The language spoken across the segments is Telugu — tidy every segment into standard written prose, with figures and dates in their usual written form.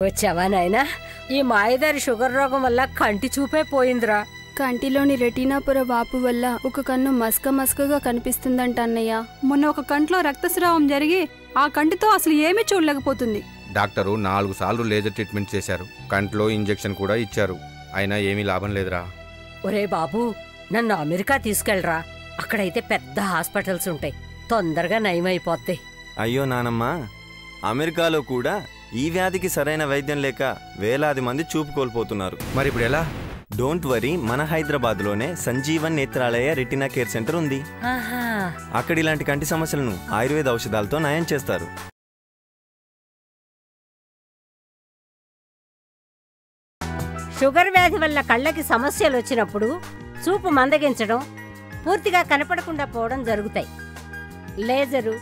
వచ్చావా నాయనా? ఈ మాయదారి షుగర్ రోగం వల్ల కంటి చూపే పోయిందిరా. కంటిలోని రెటీనా పొర వాపు వల్ల ఒక కన్ను మస్కగా కనిపిస్తుందంట అన్నయ్య. మొన్న ఒక కంట్లో రక్తస్రావం జరిగి ఆ కంటితో అసలు ఏమీ చూడలేకపోతుంది. డాక్టరు 4 సార్లు లేజర్ ట్రీట్మెంట్ చేశారు, కంట్లో ఇంజెక్షన్ కూడా ఇచ్చారు, అయినా ఏమీ లాభం లేదురా. ఒరే బాబు, నన్ను అమెరికా తీసుకెళ్ళరా. అక్కడైతే పెద్ద హాస్పిటల్స్ ఉంటాయి, తొందరగా నయమైపోతాయి. అయ్యో నానమ్మ, అమెరికాలో కూడా ఈ వ్యాధికి సరైన వైద్యం లేక వేలాది మంది చూపు కోల్పోతున్నారు. మరి ఇప్పుడు ఎలా? డోంట్ వరీ, మన హైదరాబాద్లోనే Sanjeevan Netralaya retina care centre ఉంది. అక్కడ ఇలాంటి కంటి సమస్యలను ఆయుర్వేద ఔషధాలతో నయం చేస్తారు. షుగర్ వ్యాధి వల్ల కళ్ళకి సమస్యలు వచ్చినప్పుడు చూపు మందగించడం, పూర్తిగా కనపడకుండా పోవడం జరుగుతాయి. లేజరు,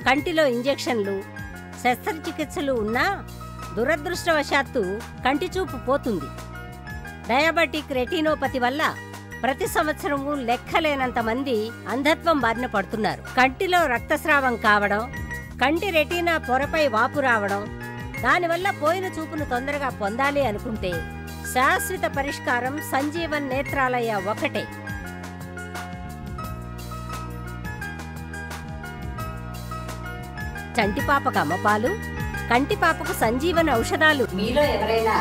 కంటిలో ఇంజెక్షన్లు, శస్త్రచికిత్సలు ఉన్నా దురదృష్టవశాత్తు కంటి చూపు పోతుంది. డయాబెటిక్ రెటీనోపతి వల్ల ప్రతి సంవత్సరము లెక్కలేనంత మంది అంధత్వం బారిన పడుతున్నారు. కంటిలో రక్తస్రావం కావడం, కంటి రెటీనా పొరపై వాపు రావడం, దానివల్ల పోయిన చూపును తొందరగా పొందాలి అనుకుంటే శాశ్వత పరిష్కారం సంజీవన్ నేత్రాలయ ఒకటే. చంటిపాపకు అమ్మపాలు, కంటిపాపకు సంజీవన్ ఔషధాలు. మీలో ఎవరైనా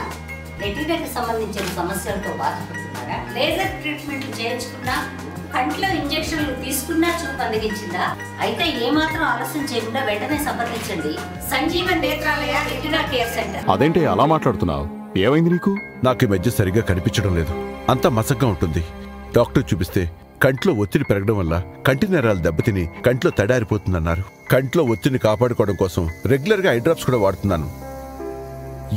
రెటీనాకి సంబంధించిన సమస్యలతో బాధపడుతున్నారా? లేజర్ ట్రీట్మెంట్ చేయించుకున్నా, కంట్లో ఇంజెక్షన్లు తీసుకున్నా చూపు అందగించిందా? అయితే ఏమాత్రం ఆలస్యం చేయకుండా వెంటనే సంప్రదించండి Sanjeevan Netralaya retina care centre. అదేంటి అలా మాట్లాడుతున్నావు? ఏమైంది నీకు? నాకు ఈ మధ్య సరిగ్గా కనిపించడం లేదు, అంతా మసగ్గా ఉంటుంది. డాక్టర్ చూపిస్తే కంట్లో ఒత్తిడి పెరగడం వల్ల కంటి నరాలు దెబ్బతిని కంట్లో తడారిపోతుందన్నారు. కంట్లో ఒత్తిడిని కాపాడుకోవడం కోసం రెగ్యులర్గా ఐ డ్రాప్స్ కూడా వాడుతున్నాను.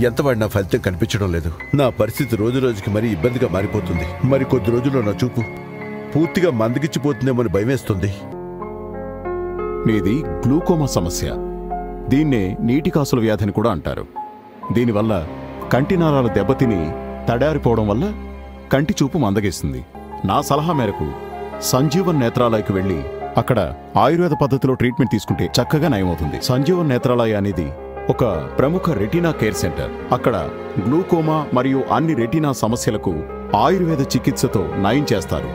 ఎంత వాడినా ఫలితం కనిపించడం లేదు. నా పరిస్థితి రోజు రోజుకి మరీ ఇబ్బందిగా మారిపోతుంది. మరి కొద్ది రోజుల్లో నా చూపు పూర్తిగా మందగిచ్చిపోతుందేమో భయమేస్తుంది. నీది గ్లూకోమా సమస్య. దీన్నే నీటి కాసుల వ్యాధిని కూడా అంటారు. దీనివల్ల కంటి నరాలు దెబ్బతిని తడారిపోవడం వల్ల కంటి చూపు మందగిస్తుంది. నా సలహా మేరకు సంజీవన్ నేత్రాలయకు వెళ్ళి అక్కడ ఆయుర్వేద పద్ధతిలో ట్రీట్మెంట్ తీసుకుంటే చక్కగా నయమవుతుంది. సంజీవన్ నేత్రాలయ అనేది ఒక ప్రముఖ రెటీనా కేర్ సెంటర్. అక్కడ గ్లూకోమా మరియు అన్ని రెటీనా సమస్యలకు ఆయుర్వేద చికిత్సతో నయం చేస్తారు.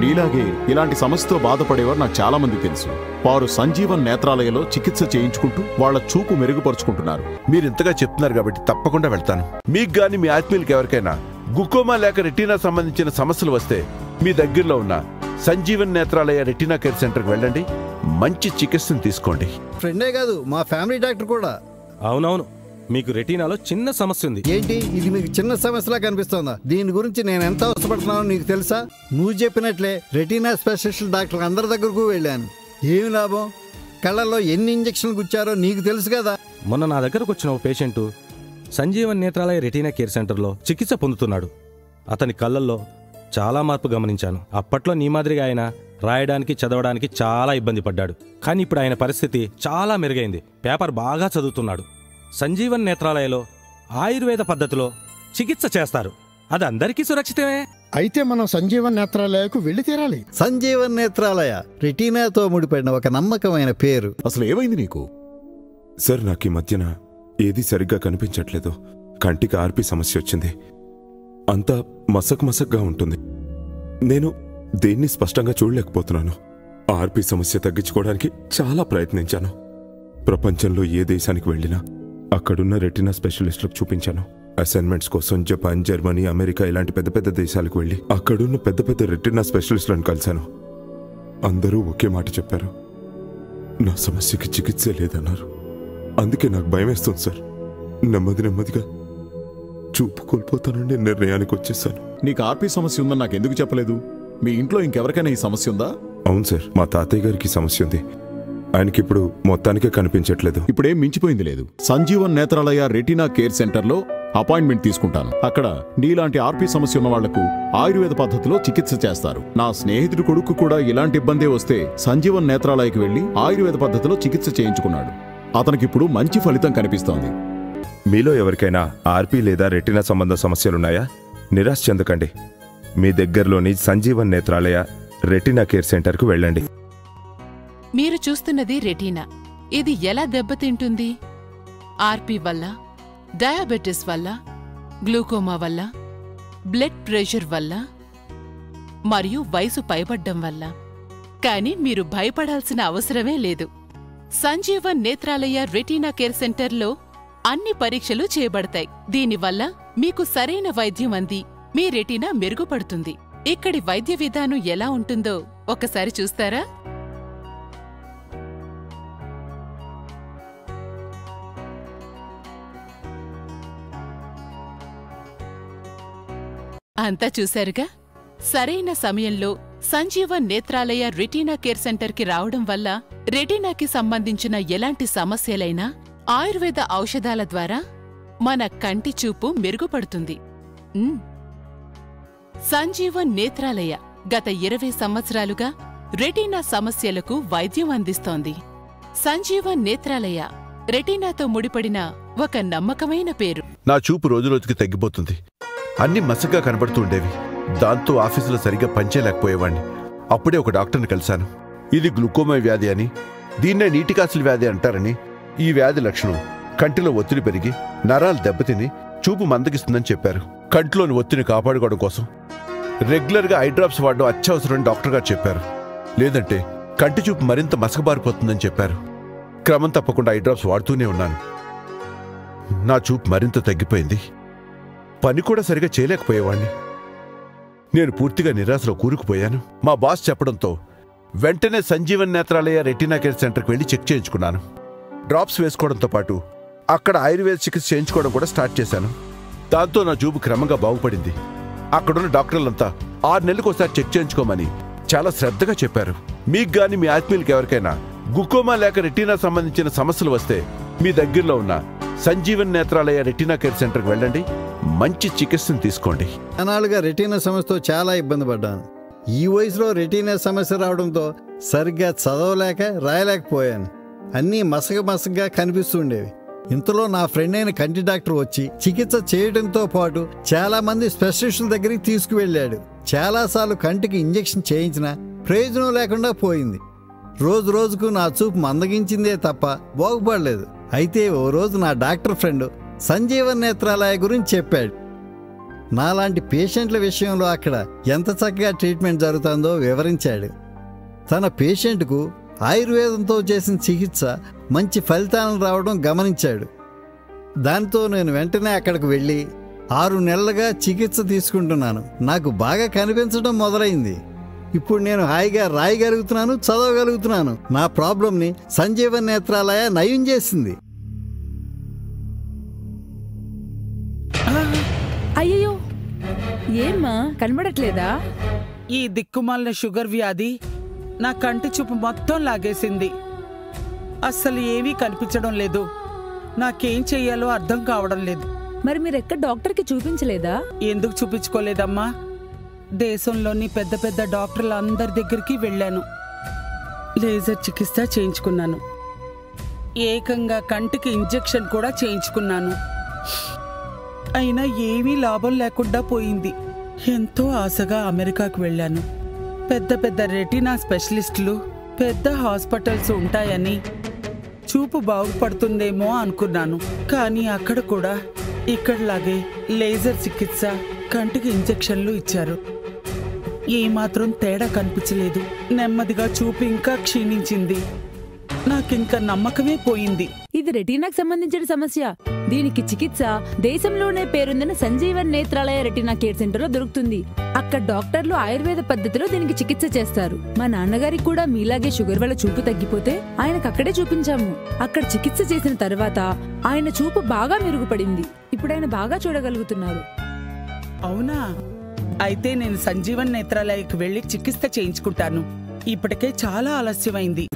నీలాగే ఇలాంటి సమస్యతో బాధపడేవారు నాకు చాలా మంది తెలుసు. వారు సంజీవన్ నేత్రాలయలో చికిత్స చేయించుకుంటూ వాళ్ల చూపు మెరుగుపరుచుకుంటున్నారు. మీరింతగా చెప్తున్నారు కాబట్టి తప్పకుండా వెళ్తాను. మీకు గాని మీ ఆత్మీయులకి ఎవరికైనా గ్లూకోమా లేక రెటీనా సంబంధించిన సమస్యలు వస్తే మీ దగ్గరలో ఉన్న సంజీవన్ నేత్రాలయ రెటీనా కేర్ సెంటర్కి వెళ్ళండి, మంచి చికిత్సను తీసుకోండి. ఫ్రెండే కాదు, మా ఫ్యామిలీ డాక్టర్ కూడా. అవునవును, మీకు రెటీనాలో చిన్న సమస్య ఉంది. ఏంటి ఇది మీకు చిన్న సమస్యలా కనిపిస్తోందా? దీని గురించి నేను ఎంత అవసరపడుతున్నానో నీకు తెలుసా? నువ్వు చెప్పినట్లే రెటీనా స్పెషలిస్ట్ డాక్టర్ అందరి దగ్గరకు వెళ్ళాను. ఏమి లాభం? కళ్ళల్లో ఎన్ని ఇంజక్షన్లు గుచ్చారో నీకు తెలుసు కదా. మొన్న నా దగ్గరకు వచ్చిన ఓ patient Sanjeevan Netralaya retina care సెంటర్లో చికిత్స పొందుతున్నాడు. అతని కళ్ళల్లో చాలా మార్పు గమనించాను. అప్పట్లో నీ మాదిరిగా ఆయన రాయడానికి చదవడానికి చాలా ఇబ్బంది పడ్డాడు. కానీ ఇప్పుడు ఆయన పరిస్థితి చాలా మెరుగైంది. పేపర్ బాగా చదువుతున్నాడు. సంజీవన్ నేత్రాలయలో ఆయుర్వేద పద్ధతిలో చికిత్స చేస్తారు. అది అందరికీ సురక్షితమే. అయితే మనం సంజీవన్ నేత్రాలయకు వెళ్ళి తీరాలి. సంజీవన్ నేత్రాలయ రెటీనాతో ముడిపడిన ఒక నమ్మకమైన పేరు. అసలు ఏమైంది నీకు? సార్, నాకు ఈ మధ్యన ఏది సరిగ్గా కనిపించట్లేదు. కంటికి ఆర్పి సమస్య వచ్చింది. అంతా మసక్గా ఉంటుంది. నేను దేన్ని స్పష్టంగా చూడలేకపోతున్నాను. ఆర్పి సమస్య తగ్గించుకోవడానికి చాలా ప్రయత్నించాను. ప్రపంచంలో ఏ దేశానికి వెళ్ళినా అక్కడున్న రెటీనా స్పెషలిస్టులకు చూపించాను. అసైన్మెంట్స్ కోసం జపాన్, జర్మనీ, అమెరికా ఇలాంటి పెద్ద పెద్ద దేశాలకు వెళ్ళి అక్కడున్న పెద్ద పెద్ద రెటీనా స్పెషలిస్టులను కలిశాను. అందరూ ఒకే మాట చెప్పారు, నా సమస్యకి చికిత్సే లేదన్నారు. అందుకే నాకు భయమేస్తుంది సార్. నెమ్మదిగా చూపు కోల్పోతానని నిర్ణయానికి వచ్చేసాను. నీకు ఆర్పి సమస్య ఉందని నాకు ఎందుకు చెప్పలేదు? మీ ఇంట్లో ఇంకెవరికైనా ఈ సమస్య ఉందా? అవును సార్, మా తాతయ్య గారికి సమస్య ఉంది. ఆయనకిప్పుడు మొత్తానికే కనిపించట్లేదు. ఇప్పుడేం మించిపోయింది లేదు. సంజీవన్ నేత్రాలయ రెటీనా కేర్ సెంటర్లో అపాయింట్మెంట్ తీసుకుంటాను. అక్కడ నీలాంటి ఆర్పి సమస్య ఉన్న వాళ్లకు ఆయుర్వేద పద్ధతిలో చికిత్స చేస్తారు. నా స్నేహితుడి కొడుకు కూడా ఇలాంటి ఇబ్బందే వస్తే సంజీవన్ నేత్రాలయకు వెళ్లి ఆయుర్వేద పద్ధతిలో చికిత్స చేయించుకున్నాడు. అతనికిప్పుడు మంచి ఫలితం కనిపిస్తోంది. మీలో ఎవరికైనా ఆర్పి లేదా రెటీనా సంబంధ సమస్యలున్నాయా? నిరాశ చెందకండి. మీ దగ్గరలోని సంజీవన్ నేత్రాలయ రెటీనా కేర్ సెంటర్కు వెళ్ళండి. మీరు చూస్తున్నది రెటీనా. ఇది ఎలా దెబ్బతింటుంది? ఆర్పి వల్ల, డయాబెటిస్ వల్ల, గ్లూకోమా వల్ల, బ్లడ్ ప్రెషర్ వల్ల మరియు వయసు పైబడ్డం వల్ల. కానీ మీరు భయపడాల్సిన అవసరమే లేదు. సంజీవన్ నేత్రాలయ రెటీనా కేర్ సెంటర్లో అన్ని పరీక్షలు చేయబడతాయి. దీనివల్ల మీకు సరైన వైద్యం అంది మీ రెటీనా మెరుగుపడుతుంది. ఇక్కడి వైద్య విధానం ఎలా ఉంటుందో ఒకసారి చూస్తారా? అంతా చూశారుగా. సరైన సమయంలో సంజీవన్ నేత్రాలయ రెటీనా కేర్ సెంటర్కి రావడం వల్ల రెటీనాకి సంబంధించిన ఎలాంటి సమస్యలైనా ఆయుర్వేద ఔషధాల ద్వారా మన కంటి చూపు మెరుగుపడుతుంది. సంజీవన్ నేత్రాలయ గత 20 సంవత్సరాలుగా రెటీనా సమస్యలకు వైద్యం అందిస్తోంది. సంజీవన్ నేత్రాలయ రెటీనాతో ముడిపడిన ఒక నమ్మకమైన పేరు. నా చూపు రోజురోజుకి తగ్గిపోతుంది. అన్ని మసగ్గా కనబడుతూ ఉండేవి. దాంతో ఆఫీసులో సరిగ్గా పనిచేయలేకపోయేవాణ్ణి. అప్పుడే ఒక డాక్టర్ని కలిశాను. ఇది గ్లూకోమా వ్యాధి అని, దీన్నే నీటికాసుల వ్యాధి అంటారని. ఈ వ్యాధి లక్షణం కంటిలో ఒత్తిడి పెరిగి నరాలు దెబ్బతిని చూపు మందగిస్తుందని చెప్పారు. కంటిలోని ఒత్తిడిని కాపాడుకోవడం కోసం రెగ్యులర్గా ఐ డ్రాప్స్ వాడడం అత్యవసరమని డాక్టర్ గారు చెప్పారు. లేదంటే కంటి చూపు మరింత మసకబారిపోతుందని చెప్పారు. క్రమం తప్పకుండా ఐ డ్రాప్స్ వాడుతూనే ఉన్నాను. నా చూపు మరింత తగ్గిపోయింది. పని కూడా సరిగా చేయలేకపోయేవాణ్ణి. నేను పూర్తిగా నిరాశలో కూరుకుపోయాను. మా బాస్ చెప్పడంతో వెంటనే సంజీవన్ నేత్రాలయ రెటీనా కేర్ సెంటర్కి వెళ్ళి చెక్ చేయించుకున్నాను. డ్రాప్స్ వేసుకోవడంతో పాటు అక్కడ ఆయుర్వేద చికిత్స చేయించుకోవడం కూడా స్టార్ట్ చేశాను. దాంతో నా చూపు క్రమంగా బాగుపడింది. అక్కడున్న డాక్టర్లంతా 6 నెలలకు ఒకసారి చెక్ చేయించుకోమని చాలా శ్రద్ధగా చెప్పారు. మీకు గాని మీ ఆత్మీయులకి ఎవరికైనా గ్లూకోమా లేక రెటీనా సంబంధించిన సమస్యలు వస్తే మీ దగ్గరలో ఉన్న సంజీవన్ నేత్రాలయ రెటీనా కేర్ సెంటర్కి వెళ్ళండి. మంచి చికిత్సను తీసుకోండి. అనాలుగా రెటీనా సమస్యతో చాలా ఇబ్బంది పడ్డాను. ఈ వయసులో రెటీనా సమస్య రావడంతో సరిగ్గా చదవలేక రాయలేకపోయాను. అన్నీ మసగగా కనిపిస్తుండేవి. ఇంతలో నా ఫ్రెండ్ అయిన కంటి డాక్టర్ వచ్చి చికిత్స చేయడంతో పాటు చాలా మంది స్పెషలిస్టుల దగ్గరికి తీసుకువెళ్ళాడు. చాలాసార్లు కంటికి ఇంజెక్షన్ చేయించినా ప్రయోజనం లేకుండా పోయింది. రోజు రోజుకు నా చూపు మందగించిందే తప్ప బాగుపడలేదు. అయితే ఓ రోజు నా డాక్టర్ ఫ్రెండ్ సంజీవన్ నేత్రాలయ గురించి చెప్పాడు. నాలాంటి పేషెంట్ల విషయంలో అక్కడ ఎంత చక్కగా ట్రీట్మెంట్ జరుగుతుందో వివరించాడు. తన పేషెంట్కు ఆయుర్వేదంతో చేసిన చికిత్స మంచి ఫలితాలను రావడం గమనించాడు. దాంతో నేను వెంటనే అక్కడికి వెళ్ళి 6 నెలలుగా చికిత్స తీసుకుంటున్నాను. నాకు బాగా కనిపించడం మొదలైంది. ఇప్పుడు నేను హాయిగా రాయగలుగుతున్నాను, చదవగలుగుతున్నాను. నా ప్రాబ్లంని సంజీవన్ నేత్రాలయ నయం చేసింది. అయ్యో, ఏమ్మా కనబడట్లేదా? ఈ దిక్కుమాలిన షుగర్ వ్యాధి నా కంటి చూపు మొత్తం లాగేసింది. అస్సలు ఏమీ కనిపించడం లేదు. నాకేం చెయ్యాలో అర్థం కావడం లేదు. మరి మీరెక్కడ డాక్టర్కి చూపించలేదా? ఎందుకు చూపించుకోలేదమ్మా? దేశంలోని పెద్ద పెద్ద డాక్టర్ల అందరి దగ్గరికి వెళ్ళాను. లేజర్ చికిత్స చేయించుకున్నాను. ఏకంగా కంటికి ఇంజెక్షన్ కూడా చేయించుకున్నాను. అయినా ఏమీ లాభం లేకుండా పోయింది. ఎంతో ఆశగా అమెరికాకు వెళ్ళాను. పెద్ద పెద్ద రెటీనా స్పెషలిస్టులు, పెద్ద హాస్పిటల్స్ ఉంటాయని, చూపు బాగుపడుతుందేమో అనుకున్నాను. కానీ అక్కడ కూడా ఇక్కడలాగే లేజర్ చికిత్స, కంటికి ఇంజెక్షన్లు ఇచ్చారు. ఏమాత్రం తేడా కనిపించలేదు. నెమ్మదిగా చూపు ఇంకా క్షీణించింది. నాకింక నమ్మకమే పోయింది. ఇది రెటీనాకు సంబంధించిన సమస్య. దీనికి చికిత్స దేశంలోనే పేరొందిన Sanjeevan Netralaya retina care centre లో దొరుకుతుంది. అక్కడ డాక్టర్లు ఆయుర్వేద పద్ధతిలో దీనికి చికిత్స చేస్తారు. మా నాన్నగారికి కూడా మీలాగే షుగర్ వల్ల చూపు తగ్గిపోతే ఆయనకు అక్కడే చూపించాము. అక్కడ చికిత్స చేసిన తర్వాత ఆయన చూపు బాగా మెరుగుపడింది. ఇప్పుడు ఆయన బాగా చూడగలుగుతున్నారు. అవునా? అయితే నేను సంజీవన్ నేత్రాలయకు వెళ్లి చికిత్స చేయించుకుంటాను. ఇప్పటికే చాలా ఆలస్యమైంది.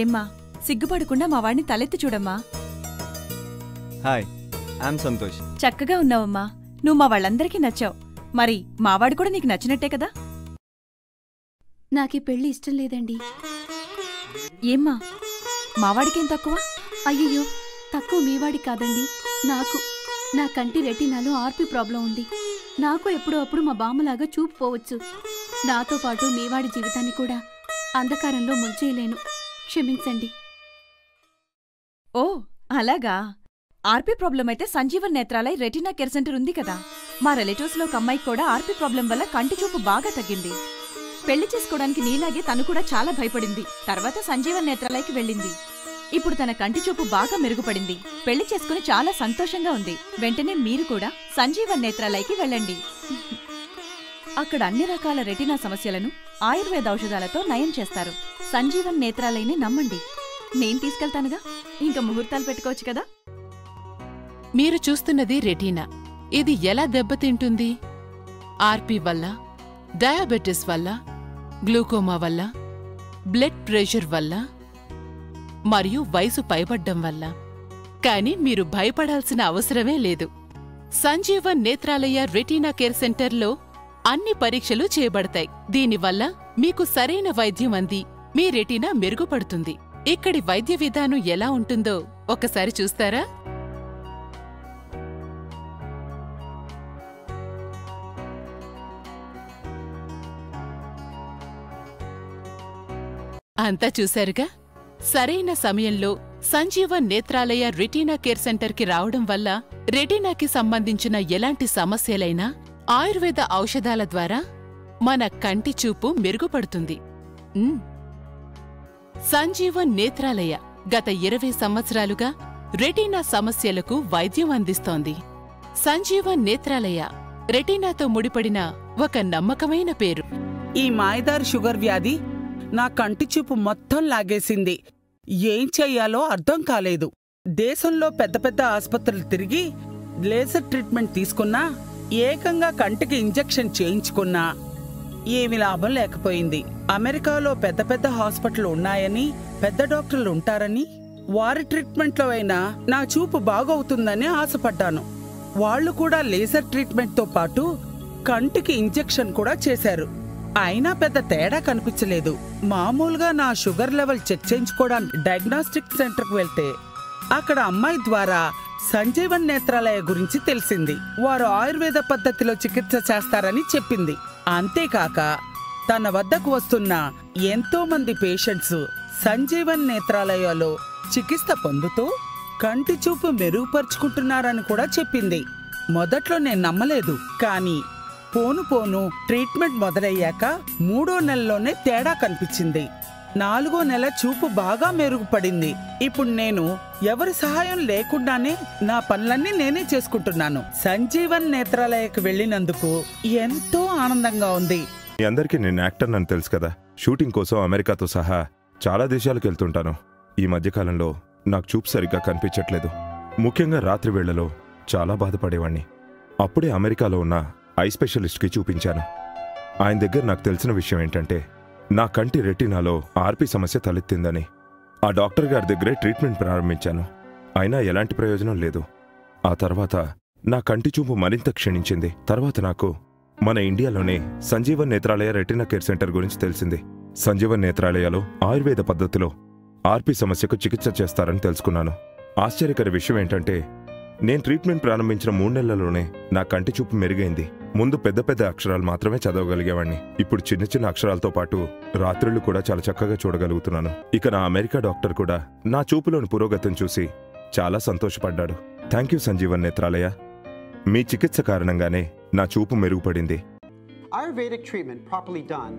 ఏమ్మా, సిగ్గుపడకుండా మా వాడిని తలెత్తి చూడమ్మా. Hi, I'm Santosh. చక్కగా ఉన్నావమ్మా. నువ్వు మా వాళ్ళందరికీ నచ్చావు. మరి మావాడు కూడా నీకు నచ్చినట్టే కదా? నాకీ పెళ్లి ఇష్టం లేదండి. ఏమ్మా, మావాడికేం తక్కువ? అయ్యయ్యో, తక్కువ మీవాడి కాదండి, నాకు. నా కంటి రెటీనాలో ఆర్పి ప్రాబ్లం ఉంది. నాకు ఎప్పుడో అప్పుడు మా బామ్మలాగా చూపు పోవచ్చు. నాతో పాటు మీవాడి జీవితాన్ని కూడా అంధకారంలో ముంచేయలేను. క్షమించండి. ఓ అలాగా. ఆర్పీ ప్రాబ్లం అయితే Sanjeevan Netralaya retina care centre ఉంది కదా. మా రిలేటివ్స్ లో ఒక అమ్మాయికి కూడా ఆర్పీ ప్రాబ్లం వల్ల కంటి చూపు బాగా తగ్గింది. పెళ్లి చేసుకోవడానికి నీలాగే తను కూడా చాలా భయపడింది. తర్వాత సంజీవన్ నేత్రాలయకి వెళ్ళింది. ఇప్పుడు తన కంటి చూపు బాగా మెరుగుపడింది. పెళ్లి చేసుకుని చాలా సంతోషంగా ఉంది. వెంటనే మీరు కూడా సంజీవన్ నేత్రాలయకి వెళ్ళండి. అక్కడ అన్ని రకాల రెటీనా సమస్యలను ఆయుర్వేద ఔషధాలతో నయం చేస్తారు. సంజీవన్ నేత్రాలయని నమ్మండి. నేను తీసుకెళ్తానుగా, ఇంకా ముహూర్తాలు పెట్టుకోవచ్చు కదా. మీరు చూస్తున్నది రెటీనా. ఇది ఎలా దెబ్బతింటుంది? ఆర్పీ వల్ల, డయాబెటిస్ వల్ల, గ్లూకోమా వల్ల, బ్లడ్ ప్రెషర్ వల్ల మరియు వయసు పైబడ్డం వల్ల. కానీ మీరు భయపడాల్సిన అవసరమే లేదు. సంజీవన్ నేత్రాలయ రెటీనా కేర్ సెంటర్లో అన్ని పరీక్షలు చేయబడతాయి. దీనివల్ల మీకు సరైన వైద్యం అంది మీ రెటీనా మెరుగుపడుతుంది. ఇక్కడి వైద్య విధానం ఎలా ఉంటుందో ఒకసారి చూస్తారా? అంతా చూశారుగా. సరైన సమయంలో సంజీవన్ నేత్రాలయ రెటీనా కేర్ సెంటర్కి రావడం వల్ల రెటీనాకి సంబంధించిన ఎలాంటి సమస్యలైనా ఆయుర్వేద ఔషధాల ద్వారా మన కంటి చూపు మెరుగుపడుతుంది. సంజీవన్ నేత్రాలయ గత 20 సంవత్సరాలుగా రెటీనా సమస్యలకు వైద్యం అందిస్తోంది. సంజీవన్ నేత్రాలయ రెటీనాతో ముడిపడిన ఒక నమ్మకమైన పేరు. ఈ మాయదార్ షుగర్ వ్యాధి నా కంటి చూపు మొత్తం లాగేసింది. ఏం చెయ్యాలో అర్థం కాలేదు. దేశంలో పెద్ద పెద్ద ఆసుపత్రులు తిరిగి లేజర్ ట్రీట్మెంట్ తీసుకున్నా, ఏకంగా కంటికి ఇంజెక్షన్ చేయించుకున్నా ఏమి లాభం లేకపోయింది. అమెరికాలో పెద్ద పెద్ద హాస్పిటల్ ఉన్నాయని, పెద్ద డాక్టర్లు ఉంటారని, వారి ట్రీట్మెంట్లో అయినా నా చూపు బాగవుతుందని ఆశపడ్డాను. వాళ్లు కూడా లేజర్ ట్రీట్మెంట్తో పాటు కంటికి ఇంజెక్షన్ కూడా చేశారు. అయినా పెద్ద తేడా కనిపించలేదు. మామూలుగా నా షుగర్ లెవెల్ చెక్ చేయించుకోవడానికి డయాగ్నోస్టిక్ సెంటర్కి వెళ్తే అక్కడ అమ్మాయి ద్వారా సంజీవన్ నేత్రాలయ గురించి తెలిసింది. వారు ఆయుర్వేద పద్ధతిలో చికిత్స చేస్తారని చెప్పింది. అంతేకాక తన వద్దకు వస్తున్న ఎంతో మంది పేషెంట్స్ సంజీవన్ నేత్రాలయలో చికిత్స పొందుతూ కంటి చూపు మెరుగుపరుచుకుంటున్నారని కూడా చెప్పింది. మొదట్లో నేను నమ్మలేదు. కానీ పోను పోను ట్రీట్మెంట్ మొదలయ్యాక 3వ నెలలోనే తేడా కనిపించింది. 4వ నెల చూపు బాగా మెరుగుపడింది. ఇప్పుడు నేను ఎవరి సహాయం లేకుండానే నా పనులన్నీ నేనే చేసుకుంటున్నాను. సంజీవన్ నేత్రాలయకు వెళ్ళినందుకు ఎంతో ఆనందంగా ఉంది. మీ అందరికీ నేను యాక్టర్ అని తెలుసు కదా. షూటింగ్ కోసం అమెరికాతో సహా చాలా దేశాలకు వెళ్తుంటాను. ఈ మధ్యకాలంలో నాకు చూపు సరిగ్గా కనిపించట్లేదు. ముఖ్యంగా రాత్రి వేళలో చాలా బాధపడేవాణ్ణి. అప్పుడే అమెరికాలో ఉన్న ఐ స్పెషలిస్ట్కి చూపించాను. ఆయన దగ్గర నాకు తెలిసిన విషయం ఏంటంటే, నా కంటి రెటీనాలో ఆర్పీ సమస్య తలెత్తిందని. ఆ డాక్టర్ గారి దగ్గరే ట్రీట్మెంట్ ప్రారంభించాను. అయినా ఎలాంటి ప్రయోజనం లేదు. ఆ తర్వాత నా కంటి చూపు మరింత క్షీణించింది. తర్వాత నాకు మన ఇండియాలోనే Sanjeevan Netralaya retina care centre గురించి తెలిసింది. సంజీవన్ నేత్రాలయలో ఆయుర్వేద పద్ధతిలో ఆర్పీ సమస్యకు చికిత్స చేస్తారని తెలుసుకున్నాను. ఆశ్చర్యకర విషయం ఏంటంటే, నేను ట్రీట్మెంట్ ప్రారంభించిన 3 నెలల్లోనే నా కంటి చూపు మెరుగైంది. ముందు పెద్ద పెద్ద అక్షరాలు మాత్రమే చదవగలిగేవాణ్ణి. ఇప్పుడు చిన్న చిన్న అక్షరాలతో పాటు రాత్రుళ్ళు కూడా చాలా చక్కగా చూడగలుగుతున్నాను. ఇక నా అమెరికా డాక్టర్ కూడా నా చూపులోని పురోగతిని చూసి చాలా సంతోషపడ్డాడు. Thank you Sanjeevan Netralaya. మీ చికిత్స కారణంగానే నా చూపు మెరుగుపడింది. Ayurvedic treatment properly done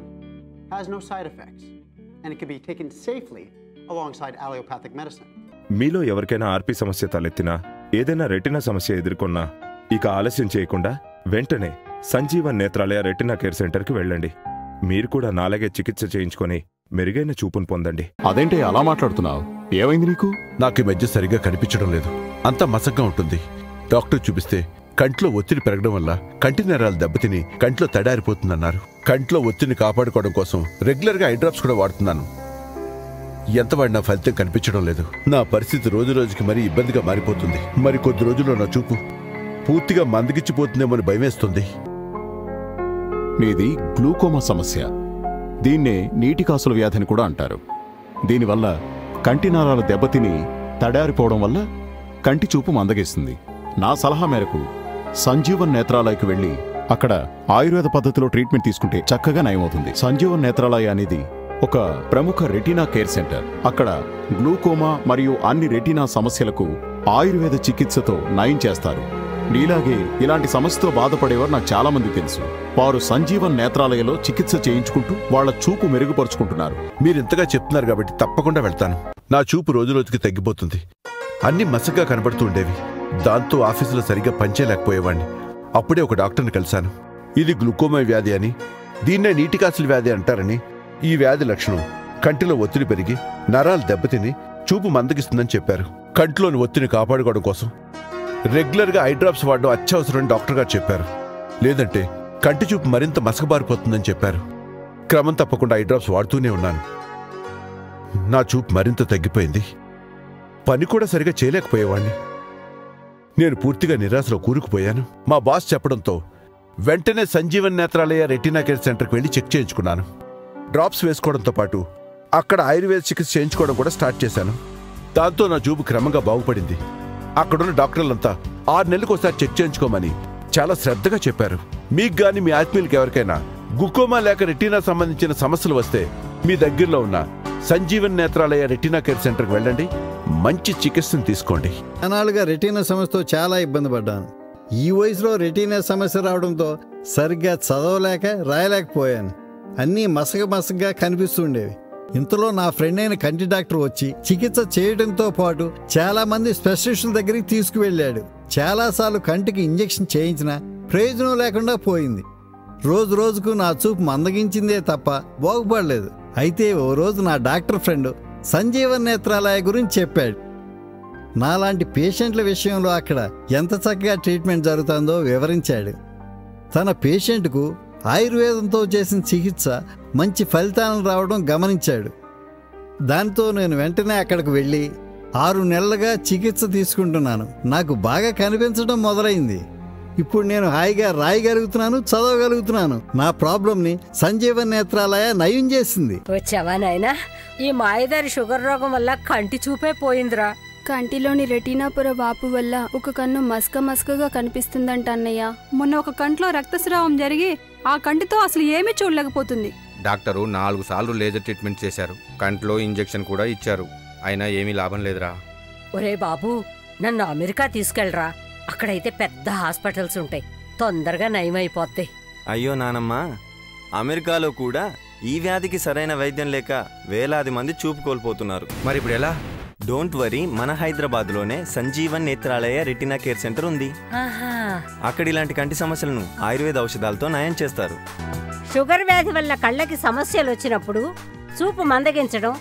has no side effects and it can be taken safely alongside allopathic medicine. మీలో ఎవరికైనా ఆర్పీ సమస్య తలెత్తినా, ఏదైనా రెటీనా సమస్య ఎదుర్కొన్నా ఇక ఆలస్యం చేయకుండా వెంటనే సంజీవన్ నేత్రాలయ రెటీనా కేర్ సెంటర్కి వెళ్ళండి. మీరు కూడా నాలాగే చికిత్స చేయించుకొని మెరుగైన చూపును పొందండి. అదేంటి అలా మాట్లాడుతున్నావు? ఏమైంది నీకు? నాకు ఈ మధ్య సరిగ్గా కనిపించడం లేదు. అంతా మసగ్గా ఉంటుంది. డాక్టర్ చూపిస్తే కంట్లో ఒత్తిడి పెరగడం వల్ల కంటి నరాలు దెబ్బతిని కంట్లో తడారిపోతుందన్నారు. కంట్లో ఒత్తిడిని కాపాడుకోవడం కోసం రెగ్యులర్గా ఐ డ్రాప్స్ కూడా వాడుతున్నాను. ఎంత వాడినా ఫలితం కనిపించడం లేదు. నా పరిస్థితి రోజు రోజుకి మరీ ఇబ్బందిగా మారిపోతుంది. మరి కొద్ది రోజుల్లో నా చూపు పూర్తిగా మందగిచ్చిపోతుందేమని భయమేస్తుంది. నీది గ్లూకోమా సమస్య. దీన్నే నీటి కాసుల వ్యాధిని కూడా అంటారు. దీనివల్ల కంటి నరాలు దెబ్బతిని తడారిపోవడం వల్ల కంటి చూపు మందగిస్తుంది. నా సలహా మేరకు సంజీవన్ నేత్రాలయకు వెళ్ళి అక్కడ ఆయుర్వేద పద్ధతిలో ట్రీట్మెంట్ తీసుకుంటే చక్కగా నయమవుతుంది. సంజీవన్ నేత్రాలయ అనేది ఒక ప్రముఖ రెటీనా కేర్ సెంటర్. అక్కడ గ్లూకోమా మరియు అన్ని రెటీనా సమస్యలకు ఆయుర్వేద చికిత్సతో నయం చేస్తారు. నీలాగే ఇలాంటి సమస్యతో బాధపడేవారు నాకు చాలా మంది తెలుసు. వారు సంజీవన్ నేత్రాలయలో చికిత్స చేయించుకుంటూ వాళ్ల చూపు మెరుగుపరుచుకుంటున్నారు. మీరింతగా చెప్తున్నారు కాబట్టి తప్పకుండా వెళ్తాను. నా చూపు రోజురోజుకి తగ్గిపోతుంది. అన్ని మసగ్గా కనబడుతూ ఉండేవి. దాంతో ఆఫీసులో సరిగ్గా పనిచేయలేకపోయేవాణ్ణి. అప్పుడే ఒక డాక్టర్ని కలిశాను. ఇది గ్లూకోమా వ్యాధి అని, దీన్నే నీటికాసుల వ్యాధి అంటారని, ఈ వ్యాధి లక్షణం కంటిలో ఒత్తిడి పెరిగి నరాలు దెబ్బతిని చూపు మందగిస్తుందని చెప్పారు. కంటిలోని ఒత్తిడిని కాపాడుకోవడం కోసం రెగ్యులర్గా ఐ డ్రాప్స్ వాడడం అత్యవసరమని డాక్టర్ గారు చెప్పారు. లేదంటే కంటి చూపు మరింత మసకబారిపోతుందని చెప్పారు. క్రమం తప్పకుండా ఐ డ్రాప్స్ వాడుతూనే ఉన్నాను. నా చూపు మరింత తగ్గిపోయింది. పని కూడా సరిగా చేయలేకపోయేవాణ్ణి. నేను పూర్తిగా నిరాశలో కూరుకుపోయాను. మా బాస్ చెప్పడంతో వెంటనే సంజీవన్ నేత్రాలయ రెటీనా కేర్ సెంటర్కి వెళ్ళి చెక్ చేయించుకున్నాను. డ్రాప్స్ వేసుకోవడంతో పాటు అక్కడ ఆయుర్వేద చికిత్స చేయించుకోవడం కూడా స్టార్ట్ చేశాను. దాంతో నా చూపు క్రమంగా బాగుపడింది. అక్కడున్న డాక్టర్లంతా 6 నెలలకు ఒకసారి చెక్ చేయించుకోమని చాలా శ్రద్ధగా చెప్పారు. మీకు గాని మీ ఆత్మీయులకి ఎవరికైనా గ్లూకోమా లేక రెటీనా సంబంధించిన సమస్యలు వస్తే మీ దగ్గరలో ఉన్న సంజీవన్ నేత్రాలయ రెటీనా కేర్ సెంటర్కి వెళ్ళండి. మంచి చికిత్సను తీసుకోండి. అనాలుగా రెటీనా సమస్యతో చాలా ఇబ్బంది పడ్డాను. ఈ వయసులో రెటీనా సమస్య రావడంతో సరిగ్గా చదవలేక రాయలేకపోయాను. అన్నీ మసగగా కనిపిస్తుండేవి. ఇంతలో నా ఫ్రెండ్ అయిన కంటి డాక్టర్ వచ్చి చికిత్స చేయడంతో పాటు చాలా మంది స్పెషలిస్టుల దగ్గరికి తీసుకువెళ్ళాడు. చాలాసార్లు కంటికి ఇంజెక్షన్ చేయించినా ప్రయోజనం లేకుండా పోయింది. రోజు రోజుకు నా చూపు మందగించిందే తప్ప బాగుపడలేదు. అయితే ఓ రోజు నా డాక్టర్ ఫ్రెండ్ సంజీవన్ నేత్రాలయ గురించి చెప్పాడు. నాలాంటి పేషెంట్ల విషయంలో అక్కడ ఎంత చక్కగా ట్రీట్మెంట్ జరుగుతుందో వివరించాడు. తన పేషెంట్కు ఆయుర్వేదంతో చేసిన చికిత్స మంచి ఫలితాలను రావడం గమనించాడు. దాంతో నేను వెంటనే అక్కడికి వెళ్ళి 6 నెలలుగా చికిత్స తీసుకుంటున్నాను. నాకు బాగా కనిపించడం మొదలైంది. ఇప్పుడు నేను హాయిగా రాయగలుగుతున్నాను, చదవగలుగుతున్నాను. నా ప్రాబ్లంని సంజీవన్ నేత్రాలయ నయం చేసింది. వచ్చావా నాయనా? ఈ మాయదారి షుగర్ రోగం వల్ల కంటి చూపే పోయిందిరా. కంటిలోని రెటీనా పొర వాపు వల్ల ఒక కన్ను మసకగా కనిపిస్తుందంట అన్నయ్య. మొన్న ఒక కంట్లో రక్తస్రావం జరిగి ఆ కంటితో అసలు ఏమీ చూడలేకపోతుంది. డాక్టరు 4 సార్లు లేజర్ ట్రీట్మెంట్ చేశారు. కంట్లో ఇంజెక్షన్ కూడా ఇచ్చారు. అయినా ఏమీ లాభం లేదురా. ఒరే బాబు, నన్ను అమెరికా తీసుకెళ్ళరా. అక్కడైతే పెద్ద హాస్పిటల్స్ ఉంటాయి, తొందరగా నయమైపోతాయి. అయ్యో నానమ్మ, అమెరికాలో కూడా ఈ వ్యాధికి సరైన వైద్యం లేక వేలాది మంది చూపు కోల్పోతున్నారు. మరి ఇప్పుడు ఎలా? డోంట్ వరీ, మన హైదరాబాద్లోనే Sanjeevan Netralaya retina care centre ఉంది. అక్కడ ఇలాంటి కంటి సమస్యలను ఆయుర్వేద ఔషధాలతో నయం చేస్తారు. షుగర్ వ్యాధి వల్ల కళ్ళకి సమస్యలు వచ్చినప్పుడు చూపు మందగించడం,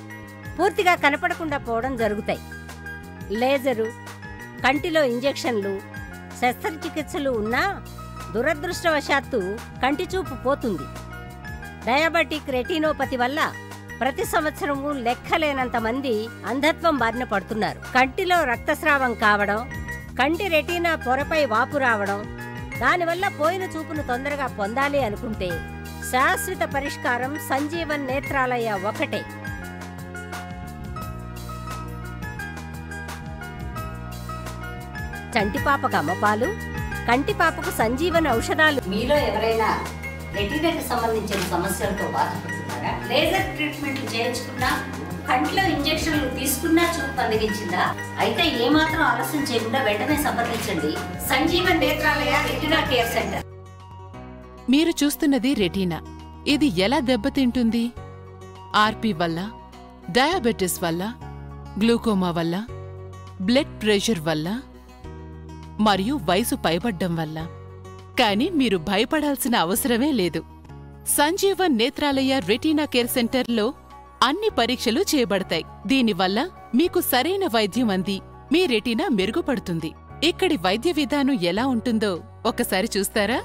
పూర్తిగా కనపడకుండా పోవడం జరుగుతాయి. లేజరు, కంటిలో ఇంజెక్షన్లు, శస్త్రచికిత్సలు ఉన్నా దురదృష్టవశాత్తు కంటి చూపు పోతుంది. డయాబెటిక్ రెటినోపతి వల్ల ప్రతి సంవత్సరము లెక్కలేనంత మంది అంధత్వం బారిన పడుతున్నారు. కంటిలో రక్తస్రావం కావడం, కంటి రెటీనా పొరపై వాపు రావడం, దానివల్ల పోయిన చూపును తొందరగా పొందాలి అనుకుంటే శాశ్వత పరిష్కారం సంజీవన్ నేత్రాలయ ఒకటే. చంటిపాపకు అమ్మపాలు, కంటిపాపకు సంజీవన్ ఔషధాలు. మీలో ఎవరైనా రెటీనాకి సంబంధించిన సమస్యలతో బాధపడుతున్నారా? లేజర్ ట్రీట్మెంట్ చేయించుకున్నా, కంట్లో ఇంజెక్షన్లు తీసుకున్నా చూపు అందగించిందా? అయితే ఏమాత్రం ఆలస్యం చేయకుండా వెంటనే సంప్రదించండి Sanjeevan Netralaya retina care centre. మీరు చూస్తున్నది రెటీనా. ఇది ఎలా దెబ్బతింటుంది? ఆర్పి వల్ల, డయాబెటిస్ వల్ల, గ్లూకోమా వల్ల, బ్లడ్ ప్రెషర్ వల్ల మరియు వయసు పైబడ్డం వల్ల. కానీ మీరు భయపడాల్సిన అవసరమే లేదు. సంజీవన్ నేత్రాలయ రెటీనా కేర్ సెంటర్లో అన్ని పరీక్షలు చేయబడతాయి. దీనివల్ల మీకు సరైన వైద్యం అంది మీ రెటీనా మెరుగుపడుతుంది. ఇక్కడి వైద్య విధానం ఎలా ఉంటుందో ఒకసారి చూస్తారా?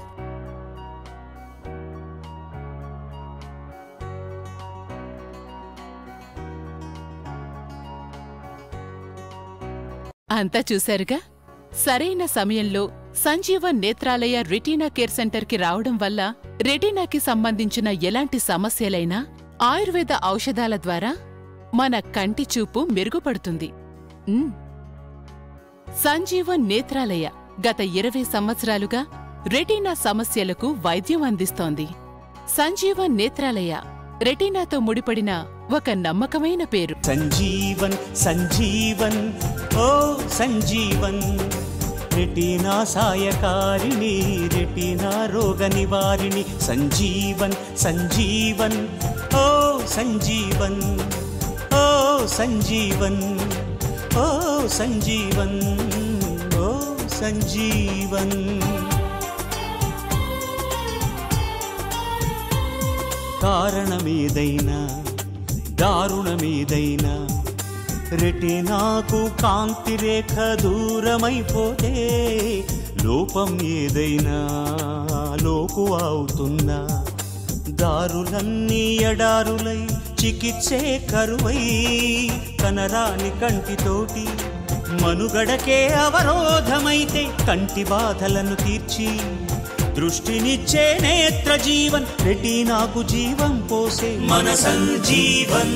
అంతా చూశారుగా. సరైన సమయంలో సంజీవన్ నేత్రాలయ రెటీనా కేర్ సెంటర్కి రావడం వల్ల రెటీనాకి సంబంధించిన ఎలాంటి సమస్యలైనా ఆయుర్వేద ఔషధాల ద్వారా మన కంటి చూపు మెరుగుపడుతుంది. సంజీవన్ నేత్రాలయ గత 20 సంవత్సరాలుగా రెటీనా సమస్యలకు వైద్యం అందిస్తోంది. సంజీవన్ నేత్రాలయ రెటీనాతో ముడిపడిన ఒక నమ్మకమైన పేరు. సంజీవన్ సంజీవన్ ఓ సంజీవన్ రెటీనా సాయకారిణి రెటీనా రోగ నివారిణి సంజీవన్ సంజీవన్ ఓ సంజీవన్ ఓ సంజీవన్ ఓ సంజీవన్ ఓ సంజీవన్. కారణమేదైనా దారుణమేదైనా రెటీనాకు కాంతి రేఖ దూరమైపోతే లోపం ఏదైనా లోకు అవుతున్నా దారులన్నీ ఎడారులై చికిత్సే కరువై కనరాని కంటితోటి మనుగడకే అవరోధమైతే కంటి బాధలను తీర్చి దృష్టినిచ్చే నేత్ర జీవన్ రెటీనాకు జీవం పోసే మన సంజీవన్.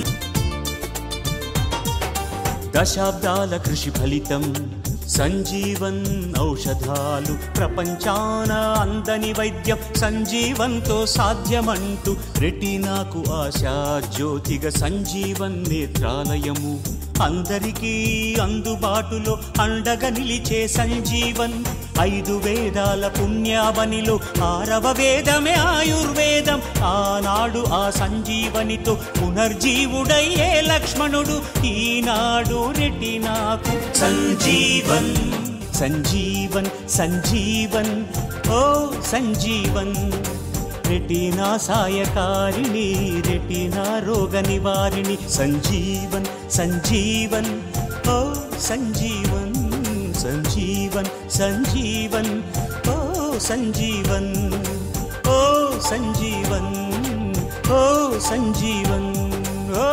దశాబ్దాల కృషి ఫలితం సంజీవన్ ఔషధాలు ప్రపంచాన అందని వైద్యం సంజీవన్తో సాధ్యమంటూ రెటీనాకు ఆశా జ్యోతిగా సంజీవన్ నేత్రాలయము అందరికీ అందుబాటులో అండగా నిలిచే సంజీవన్. 5 వేదాల పుణ్యావనిలో 6వ వేదమే ఆయుర్వేదం. ఆనాడు ఆ సంజీవనితో పునర్జీవుడయ్యే లక్ష్మణుడు ఈనాడు రెటీనాకు సంజీవన్ సంజీవన్ సంజీవన్ ఓ సంజీవన్ రెటీనా సాయకారిణి రెటీనా రోగ నివారిణి సంజీవన్ సంజీవన్ ఓ సంజీవన్ సంజీవన్ సంజీవన్ ఓ సంజీవన్ ఓ సంజీవన్ ఓ సంజీవన్ ఓ